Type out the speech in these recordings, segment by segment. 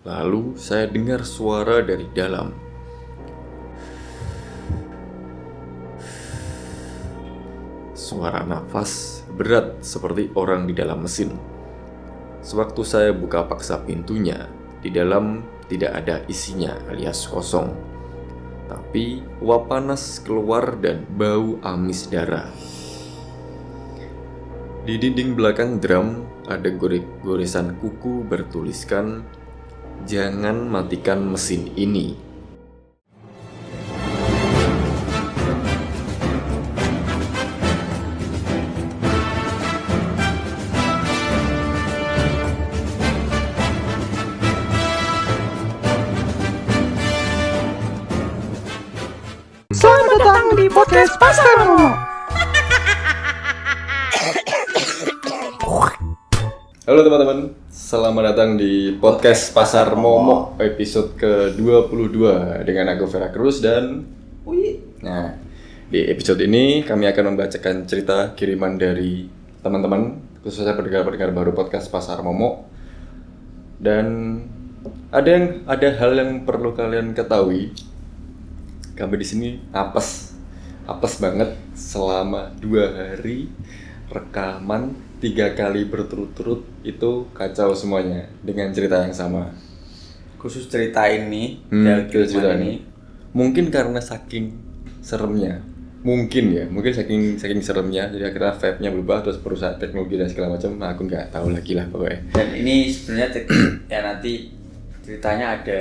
Lalu saya dengar suara dari dalam. Suara nafas berat seperti orang di dalam mesin. Sewaktu saya buka paksa pintunya, di dalam tidak ada isinya alias kosong. Tapi uap panas keluar dan bau amis darah. Di dinding belakang drum ada goresan kuku bertuliskan, "Jangan matikan mesin ini." Selamat datang di podcast Pasar Momo. Halo teman-teman, selamat datang di podcast Pasar Momo episode ke-22 dengan aku Vera Cruz dan Uyi. Nah, di episode ini kami akan membacakan cerita kiriman dari teman-teman, khususnya pendengar-pendengar baru podcast Pasar Momo. Dan ada hal yang perlu kalian ketahui. Kami di sini apes banget selama 2 hari rekaman 3 kali berturut-turut, itu kacau semuanya dengan cerita yang sama. Khusus cerita ini, cerita ini mungkin karena saking seremnya, mungkin saking seremnya, jadi akhirnya vibe-nya berubah, terus perusahaan teknologi dan segala macam. Nah, aku nggak tahu lagi lah pokoknya. Dan ini sebenarnya ya nanti ceritanya ada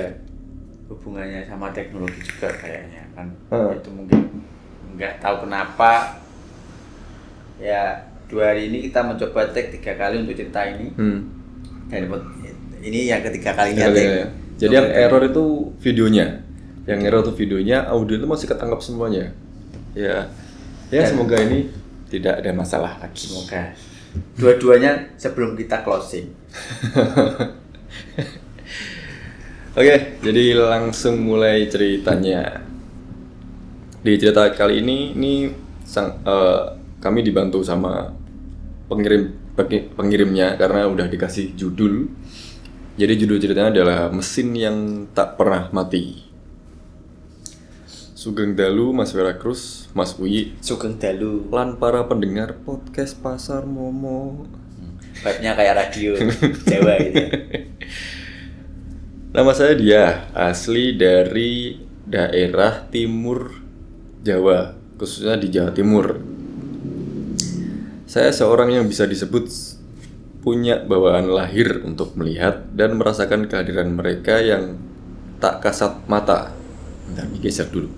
hubungannya sama teknologi juga kayaknya kan. Itu mungkin nggak tahu kenapa ya 2 hari ini kita mencoba take 3 kali untuk cerita ini. Dan ini yang ketiga kalinya take. Jadi yang error itu videonya, audio itu masih ketangkap semuanya. Ya semoga ini tidak ada masalah lagi. Semoga dua-duanya sebelum kita closing. Oke, jadi langsung mulai ceritanya. Di cerita kali ini kami dibantu sama pengirimnya karena udah dikasih judul. Jadi judul ceritanya adalah Mesin yang Tak Pernah Mati. Sugeng dalu Mas Vera Cruz, Mas Uyi. Sugeng dalu Lan para pendengar podcast Pasar Momo. Vibe-nya kayak radio Jawa gitu. Nama saya Dia, asli dari daerah timur Jawa, khususnya di Jawa Timur. Saya seorang yang bisa disebut punya bawaan lahir untuk melihat dan merasakan kehadiran mereka yang tak kasat mata. Bentar, digeser dulu.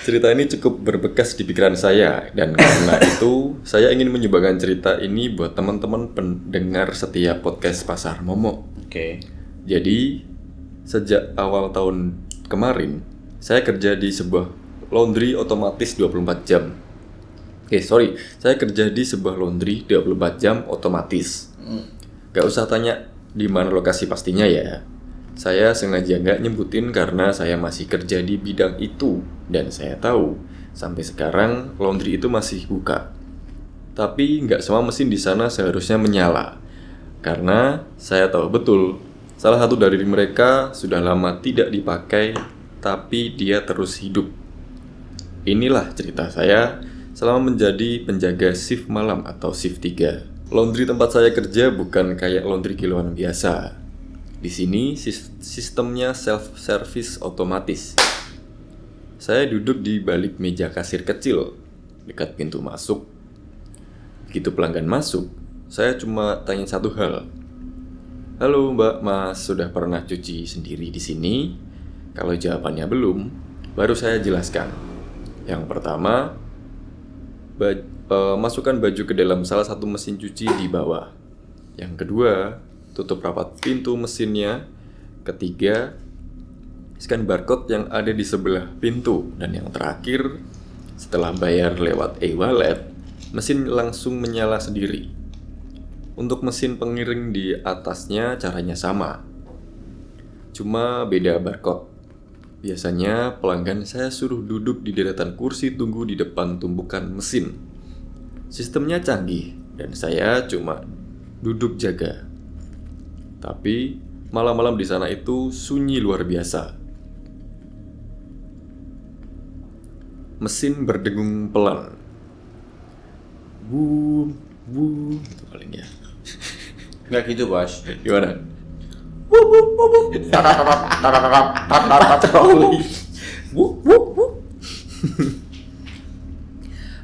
Cerita ini cukup berbekas di pikiran saya, dan karena itu saya ingin menyumbangkan cerita ini buat teman-teman pendengar setiap podcast Pasar Momo. Oke. Jadi sejak awal tahun kemarin saya kerja di sebuah laundry otomatis 24 jam. Saya kerja di sebuah laundry 24 jam otomatis. Gak usah tanya di mana lokasi pastinya ya. Saya sengaja nggak nyebutin karena saya masih kerja di bidang itu dan saya tahu sampai sekarang laundry itu masih buka. Tapi nggak semua mesin di sana seharusnya menyala karena saya tahu betul salah satu dari mereka sudah lama tidak dipakai tapi dia terus hidup. Inilah cerita saya selama menjadi penjaga shift malam atau shift 3. Laundry tempat saya kerja bukan kayak laundry kiloan biasa. Di sini sistemnya self-service otomatis. Saya duduk di balik meja kasir kecil dekat pintu masuk. Begitu pelanggan masuk, saya cuma tanya satu hal. "Halo Mbak, Mas, sudah pernah cuci sendiri di sini?" Kalau jawabannya belum, baru saya jelaskan. Yang pertama, masukkan baju ke dalam salah satu mesin cuci di bawah. Yang kedua, tutup rapat pintu mesinnya. Ketiga, scan barcode yang ada di sebelah pintu. Dan yang terakhir, setelah bayar lewat e-wallet, mesin langsung menyala sendiri. Untuk mesin pengiring di atasnya caranya sama, cuma beda barcode. Biasanya pelanggan saya suruh duduk di deretan kursi tunggu di depan tumpukan mesin. Sistemnya canggih dan saya cuma duduk jaga. Tapi malam-malam di sana itu sunyi luar biasa. Mesin berdengung pelan. Wuh, wuh, itu paling ya. Nggak gitu, Bos. Gimana?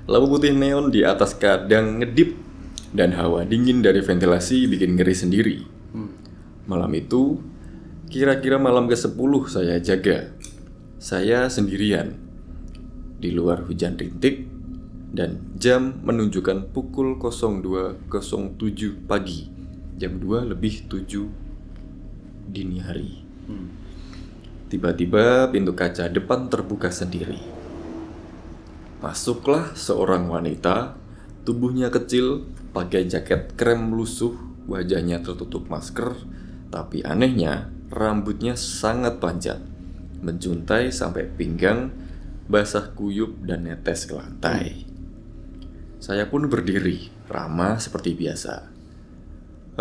Lampu putih neon di atas kadang ngedip dan hawa dingin dari ventilasi bikin ngeri sendiri. Malam itu, kira-kira malam ke-10 saya jaga. Saya sendirian. Di luar hujan rintik dan jam menunjukkan pukul 02.07 pagi. Jam 2:07 dini hari. Tiba-tiba pintu kaca depan terbuka sendiri. Masuklah seorang wanita, tubuhnya kecil, pakai jaket krem lusuh, wajahnya tertutup masker, tapi anehnya rambutnya sangat panjang, menjuntai sampai pinggang, basah kuyup dan netes ke lantai. Saya pun berdiri, ramah seperti biasa.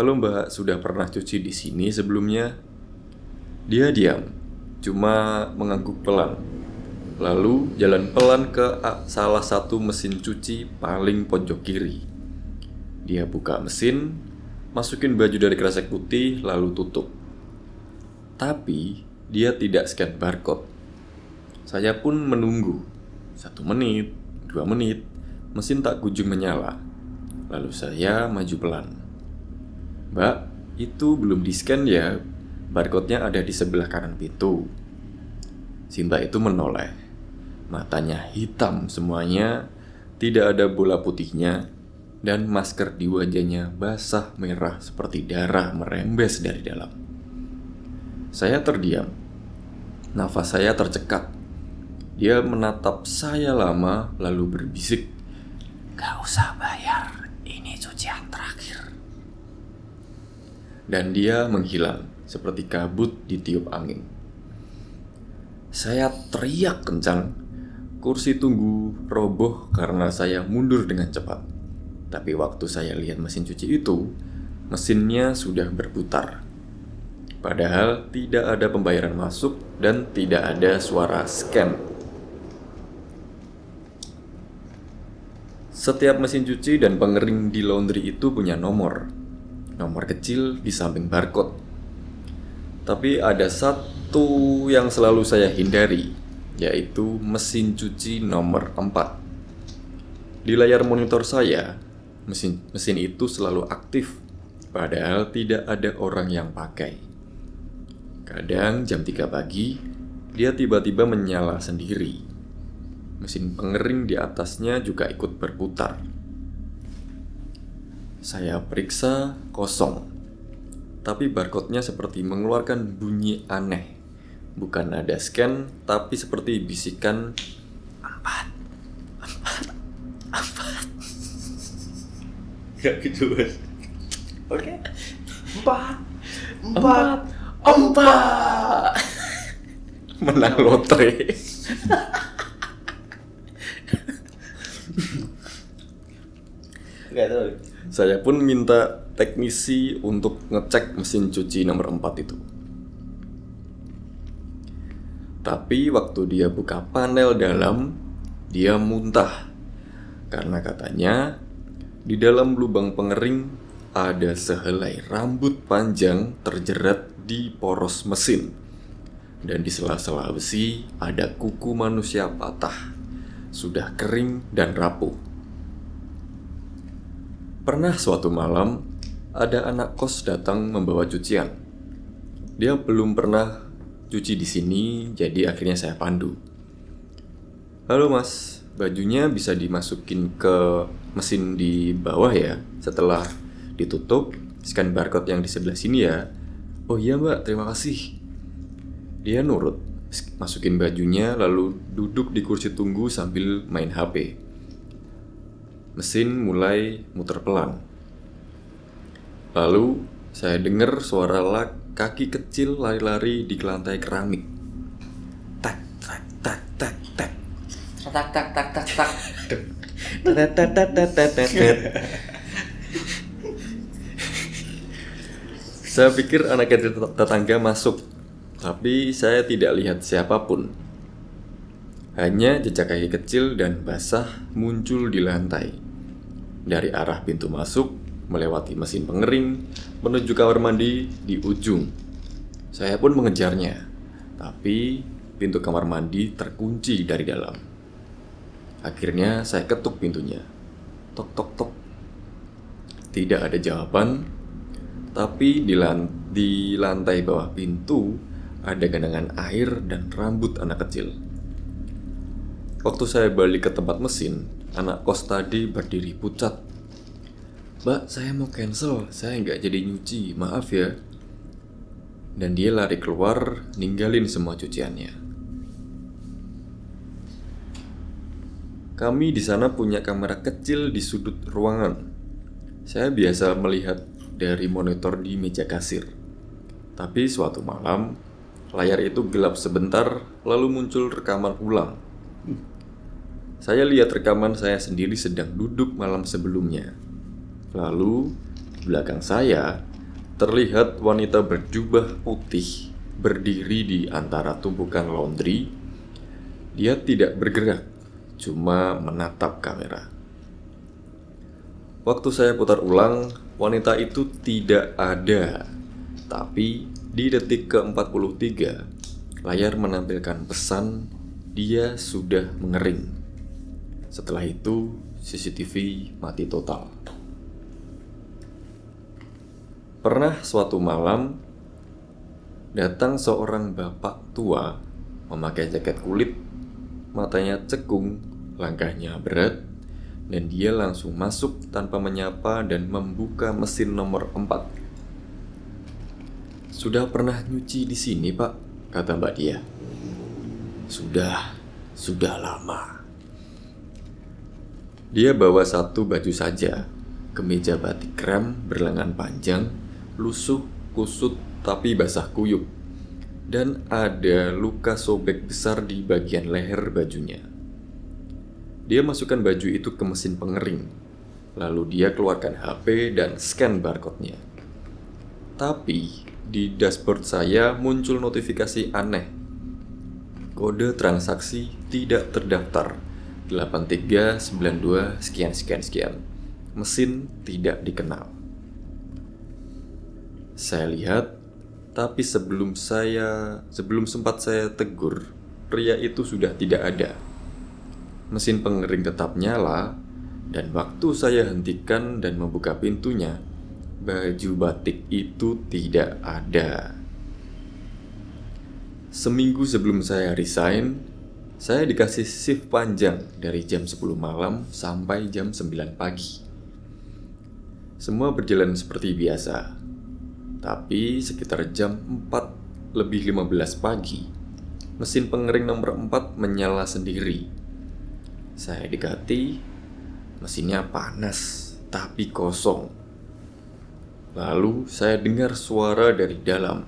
"Halo Mbak, sudah pernah cuci di sini sebelumnya?" Dia diam, cuma mengangguk pelan. Lalu jalan pelan ke salah satu mesin cuci paling pojok kiri. Dia buka mesin, masukin baju dari kresek putih, lalu tutup. Tapi dia tidak scan barcode. Saya pun menunggu. 1 menit, 2 menit, mesin tak kunjung menyala. Lalu saya maju pelan. "Mbak, itu belum di-scan ya? Barcode-nya ada di sebelah kanan pintu." Si mbak itu menoleh. Matanya hitam semuanya, tidak ada bola putihnya, dan masker di wajahnya basah merah seperti darah merembes dari dalam. Saya terdiam. Nafas saya tercekat. Dia menatap saya lama lalu berbisik, "Gak usah bayar, ini cucian terakhir." Dan dia menghilang seperti kabut ditiup angin. Saya teriak kencang. Kursi tunggu roboh karena saya mundur dengan cepat. Tapi waktu saya lihat mesin cuci itu, mesinnya sudah berputar. Padahal tidak ada pembayaran masuk dan tidak ada suara scan. Setiap mesin cuci dan pengering di laundry itu punya nomor. Nomor kecil di samping barcode. Tapi ada satu yang selalu saya hindari, yaitu mesin cuci nomor 4. Di layar monitor saya, mesin itu selalu aktif, padahal tidak ada orang yang pakai. Kadang jam 3 pagi, dia tiba-tiba menyala sendiri. Mesin pengering di atasnya juga ikut berputar. Saya periksa, kosong. Tapi barcode-nya seperti mengeluarkan bunyi aneh. Bukan ada scan, tapi seperti bisikan 4. Gak gitu, Bos. Oke. 4. Menang lotre. Gak tahu. Saya pun minta teknisi untuk ngecek mesin cuci nomor 4 itu. Tapi waktu dia buka panel dalam, dia muntah. Karena katanya di dalam lubang pengering ada sehelai rambut panjang terjerat di poros mesin. Dan di sela-sela besi ada kuku manusia patah, sudah kering dan rapuh. Pernah suatu malam, ada anak kos datang membawa cucian. Dia belum pernah cuci di sini, jadi akhirnya saya pandu. "Halo mas, bajunya bisa dimasukin ke mesin di bawah ya? Setelah ditutup, scan barcode yang di sebelah sini ya." "Oh iya mbak, terima kasih." Dia nurut, masukin bajunya lalu duduk di kursi tunggu sambil main HP. Mesin mulai muter pelan. Lalu saya dengar suara kaki kecil lari-lari di lantai keramik. Tak, tak tak tak tak tak. Saya pikir anak tetangga masuk, tapi saya tidak lihat siapapun. Hanya jejak kaki kecil dan basah muncul di lantai. Dari arah pintu masuk, melewati mesin pengering, menuju kamar mandi di ujung. Saya pun mengejarnya, tapi pintu kamar mandi terkunci dari dalam. Akhirnya saya ketuk pintunya. Tok tok tok. Tidak ada jawaban, tapi di lantai bawah pintu ada genangan air dan rambut anak kecil. Waktu saya balik ke tempat mesin, anak kos tadi berdiri pucat. "Mbak, saya mau cancel, saya nggak jadi nyuci, maaf ya." Dan dia lari keluar, ninggalin semua cuciannya. Kami di sana punya kamera kecil di sudut ruangan. Saya biasa melihat dari monitor di meja kasir. Tapi suatu malam, layar itu gelap sebentar, lalu muncul rekaman ulang. Saya lihat rekaman saya sendiri sedang duduk malam sebelumnya. Lalu, di belakang saya, terlihat wanita berjubah putih berdiri di antara tumpukan laundry. Dia tidak bergerak, cuma menatap kamera. Waktu saya putar ulang, wanita itu tidak ada. Tapi di detik ke-43, layar menampilkan pesan, dia sudah mengering. Setelah itu, CCTV mati total. Pernah suatu malam, datang seorang bapak tua memakai jaket kulit, matanya cekung, langkahnya berat, dan dia langsung masuk tanpa menyapa dan membuka mesin nomor 4. "Sudah pernah nyuci di sini, Pak?" kata mbak dia. Sudah lama." Dia bawa satu baju saja, kemeja batik krem berlengan panjang, lusuh, kusut, tapi basah kuyup. Dan ada luka sobek besar di bagian leher bajunya. Dia masukkan baju itu ke mesin pengering. Lalu dia keluarkan HP dan scan barcode-nya. Tapi di dashboard saya muncul notifikasi aneh. Kode transaksi tidak terdaftar. 8392 sekian. Mesin tidak dikenal. Saya lihat, tapi sebelum sempat saya tegur, pria itu sudah tidak ada. Mesin pengering tetap nyala, dan waktu saya hentikan dan membuka pintunya, baju batik itu tidak ada. Seminggu sebelum saya resign, saya dikasih shift panjang dari jam 10 malam sampai jam 9 pagi. Semua berjalan seperti biasa. Tapi sekitar jam 4:15 pagi, mesin pengering nomor 4 menyala sendiri. Saya dekati, mesinnya panas tapi kosong. Lalu saya dengar suara dari dalam.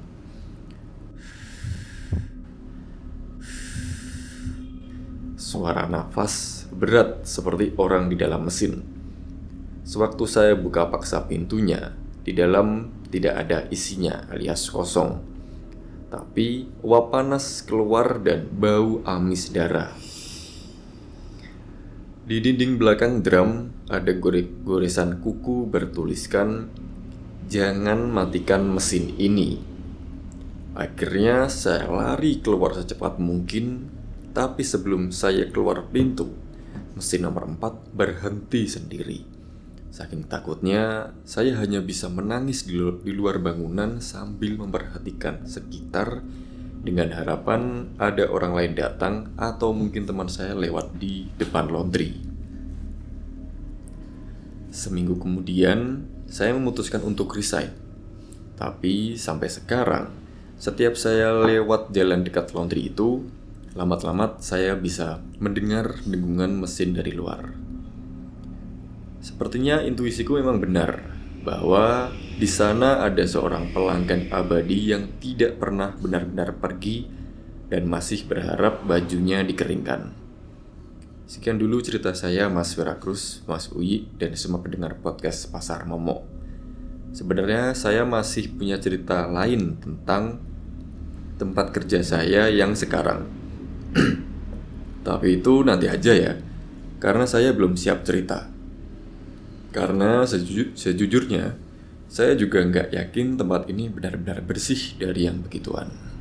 Suara nafas berat seperti orang di dalam mesin. Sewaktu saya buka paksa pintunya, di dalam tidak ada isinya alias kosong. Tapi uap panas keluar dan bau amis darah. Di dinding belakang drum ada goresan kuku bertuliskan, "Jangan matikan mesin ini." Akhirnya saya lari keluar secepat mungkin. Tapi sebelum saya keluar pintu, mesin nomor 4 berhenti sendiri. Saking takutnya, saya hanya bisa menangis di luar bangunan sambil memperhatikan sekitar dengan harapan ada orang lain datang atau mungkin teman saya lewat di depan laundry. Seminggu kemudian, saya memutuskan untuk resign. Tapi sampai sekarang, setiap saya lewat jalan dekat laundry itu, lambat-lambat saya bisa mendengar dengungan mesin dari luar. Sepertinya intuisiku memang benar bahwa di sana ada seorang pelanggan abadi yang tidak pernah benar-benar pergi dan masih berharap bajunya dikeringkan. Sekian dulu cerita saya, Mas Veracruz, Mas Uyi, dan semua pendengar podcast Pasar Momo. Sebenarnya saya masih punya cerita lain tentang tempat kerja saya yang sekarang. Tapi itu nanti aja ya, karena saya belum siap cerita. Karena sejujurnya, saya juga nggak yakin tempat ini benar-benar bersih dari yang begituan.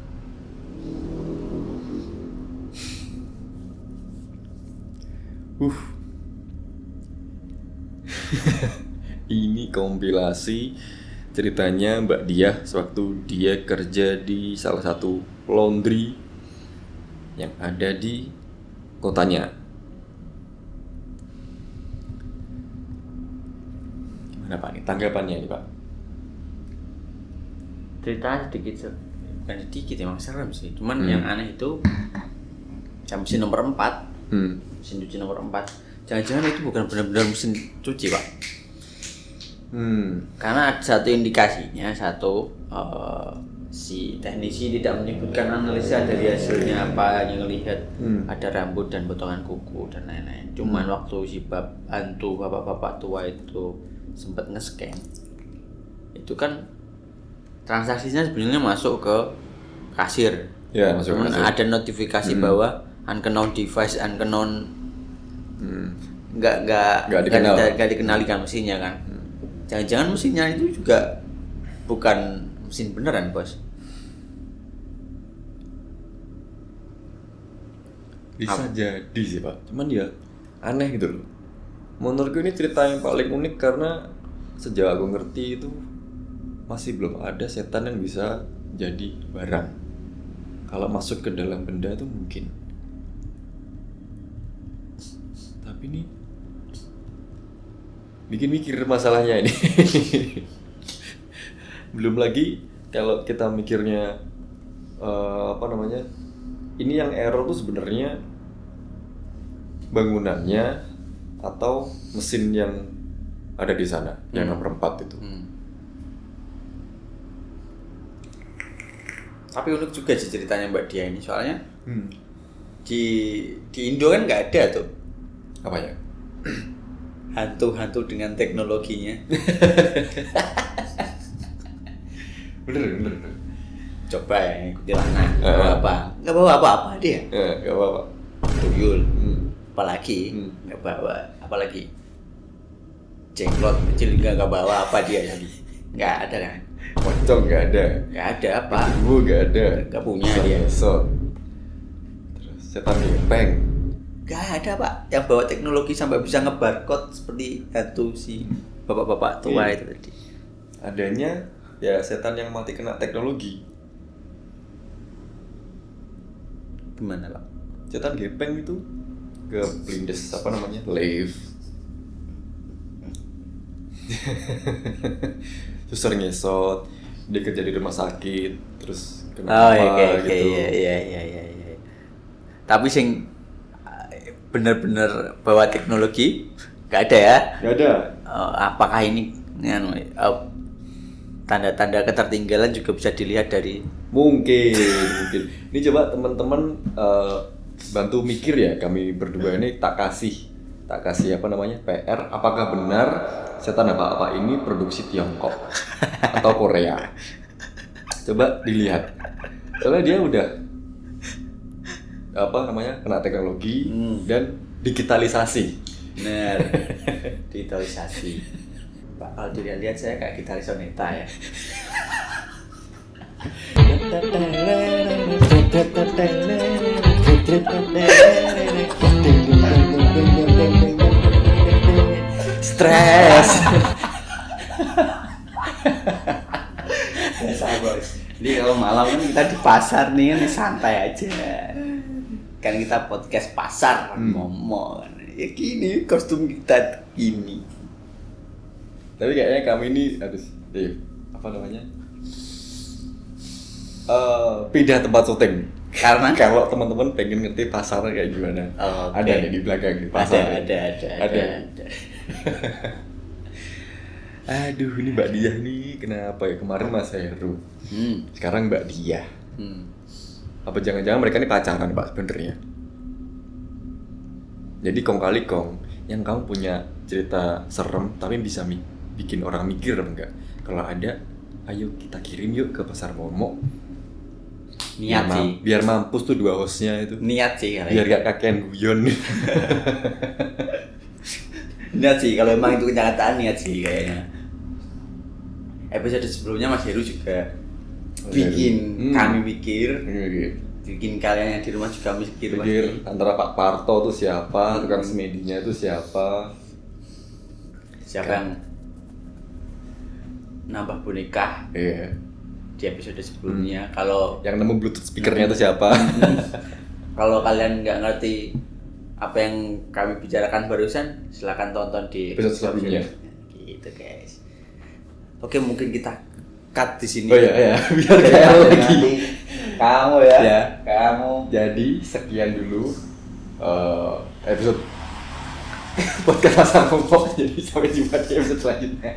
Ini kompilasi ceritanya Mbak Diah sewaktu dia kerja di salah satu laundry yang ada di kotanya. Gimana Pak nih tanggapannya ini Pak? Cerita sedikit bukan sedikit emang serem sih. Cuman yang aneh itu mesin nomor 4. Mesin cuci nomor 4. Jangan-jangan itu bukan benar-benar mesin cuci, Pak. Karena ada satu indikasinya, si teknisi tidak menyebutkan analisa dari hasilnya apa, yang lihat ada rambut dan potongan kuku dan lain-lain. Cuman waktu si bapak-bapak tua itu sempat nge-scan, itu kan transaksinya sebenarnya masuk ke kasir. Ya, masuk ke kasir. Ada notifikasi bahwa unknown device, nggak dikenalikan mesinnya kan. Jangan-jangan mesinnya itu juga bukan mesin beneran, Bos. Bisa jadi sih Pak, cuman ya aneh gitu loh. Menurutku ini cerita yang paling unik karena sejak aku ngerti itu masih belum ada setan yang bisa jadi barang. Kalau masuk ke dalam benda itu mungkin. Tapi ini bikin mikir masalahnya ini. Belum lagi kalau kita mikirnya ini yang error tuh sebenarnya bangunannya atau mesin yang ada di sana, yang nomor 4 itu. Tapi unik juga sih ceritanya Mbak Dia ini, soalnya di Indo kan nggak ada tuh. Apa ya? Hantu-hantu dengan teknologinya. Bener. Coba ya, ikuti Lana. Nggak bawa apa-apa dia. Nggak apa-apa. Tuyul. Apalagi nggak bawa. Apalagi jenglot kecil nggak bawa apa dia lagi. Nggak ada kan. Pocong nggak ada. Nggak ada apa. Ibu nggak ada. Nggak punya dia. Terus setan gepeng. Gak ada Pak yang bawa teknologi sampai bisa ngebarcode seperti hantu si bapak-bapak tua itu tadi. Adanya ya setan yang mati kena teknologi. Gimana Pak? Setan gepeng itu ke blindes live. Susur ngesot, dia kerja di rumah sakit, terus kenapa gitu. Iya. Tapi sing bener-bener bawa teknologi nggak ada ya? Nggak ada. Apakah ini tanda-tanda ketertinggalan juga bisa dilihat dari? Mungkin. Ini coba teman-teman bantu mikir ya, kami berdua ini tak kasih PR. Apakah benar setan apa ini produksi Tiongkok atau Korea? Coba dilihat. Soalnya dia udah kena teknologi dan digitalisasi. Benar. Digitalisasi. Pak, kalau dilihat saya kayak gitaris Soneta ya. Stres. Biasa Bos. Jadi kalau malam kan kita di pasar nih kan santai aja. Kan kita podcast pasar ngomong ya gini, kostum kita gini. Tapi kayaknya kami ini harus pindah tempat syuting. Karena kalau teman-teman pengen ngerti pasarnya kayak gimana, ada nih di belakang di pasar. Ada. Aduh, ini Mbak Diah nih kenapa ya? Kemarin Mas Heru, sekarang Mbak Diah. Apa jangan-jangan mereka ini pacaran Pak sebenarnya? Jadi kong kali kong, yang kamu punya cerita serem tapi bisa bikin orang mikir enggak? Kalau ada, ayo kita kirim yuk ke Pasar Momo. Niat sih. Biar mampus tuh 2 hostnya itu. Niat sih kali. Biar gak kakean guyon. Niat sih, kalau emang itu kenyataan niat sih kayaknya. Episode sebelumnya Mas Heru juga bikin kami mikir, bikin kalian yang di rumah juga mikir antara Pak Parto tuh siapa, tukang semedinya itu siapa yang nambah boneka di episode sebelumnya. Kalau yang nemu Bluetooth speakernya itu siapa. Kalau kalian nggak ngerti apa yang kami bicarakan barusan, silakan tonton di episode sebelumnya. Gitu guys. Oke, mungkin kita cut di sini. Oh iya, biar kayak lagi. Kamu ya. Kamu. Jadi sekian dulu episode podcast Pasar Momo. Jadi sampai jumpa di episode selanjutnya.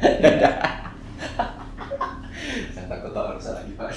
Saya takut harus lagi Pak.